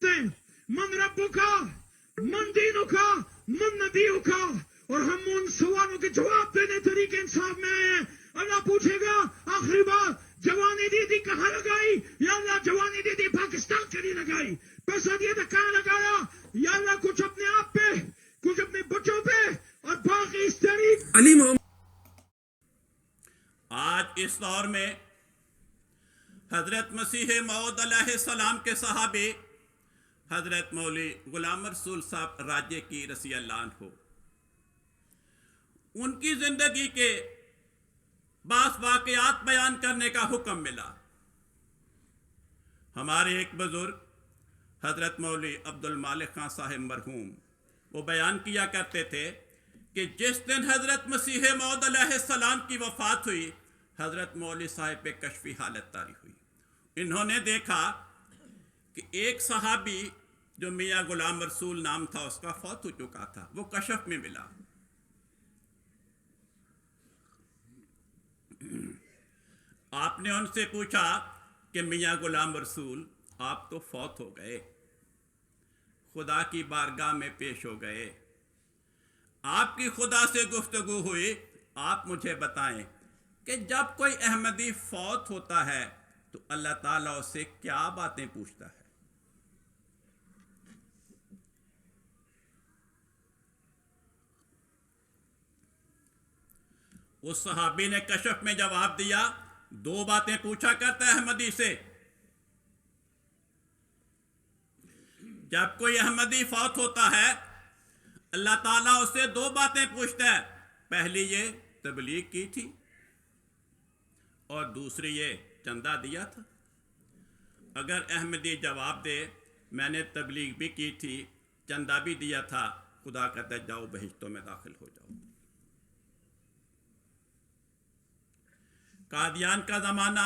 पूछते हैं मन रब्बु का, मन दीनु का, मन नबियु का, और हम उन सवालों के जवाब देने तरीके इंसाफ में आए हैं। अल्लाह पूछेगा आखिरी बार जवानी दीदी कहाँ लगाई? या अल्लाह जवानी दीदी पाकिस्तान के लिए लगाई। पैसा दिया था कहाँ लगाया? या अल्लाह कुछ अपने आप पे, कुछ अपने बच्चों पे, और बाकी इस तरीके। अली मोहम्मद आज इस दौर में हजरत मसीह मौद अलैहिस्सलाम के सहाबी हजरत मौली गुलाम रसूल साहब राज्य की रसी अल्लाह हो, उनकी जिंदगी के बास वाकयात बयान करने का हुक्म मिला। हमारे एक बुजुर्ग हजरत मौली अब्दुल मालिक खान साहिब मरहूम, वो बयान किया करते थे कि जिस दिन हजरत मसीह मौद अलैहिस्सलाम की वफात हुई, हजरत मौली साहिब पे कशफी हालत तारी हुई। इन्होंने देखा कि एक सहाबी जो मियाँ गुलाम रसूल नाम था उसका फौत हो चुका था, वो कशफ में मिला। आपने उनसे पूछा कि मियाँ गुलाम रसूल आप तो फौत हो गए, खुदा की बारगाह में पेश हो गए, आपकी खुदा से गुफ्तगू हुई, आप मुझे बताएं कि जब कोई अहमदी फौत होता है तो अल्लाह ताला उससे क्या बातें पूछता है? उस सहाबी ने कशफ में जवाब दिया, दो बातें पूछा करता है अहमदी से। जब कोई अहमदी फौत होता है अल्लाह ताला उससे दो बातें पूछता है, पहली ये तबलीग की थी और दूसरी ये चंदा दिया था। अगर अहमदी जवाब दे मैंने तबलीग भी की थी, चंदा भी दिया था, खुदा कहता है जाओ बहिश्तों में दाखिल हो जाओ। कादियान का ज़माना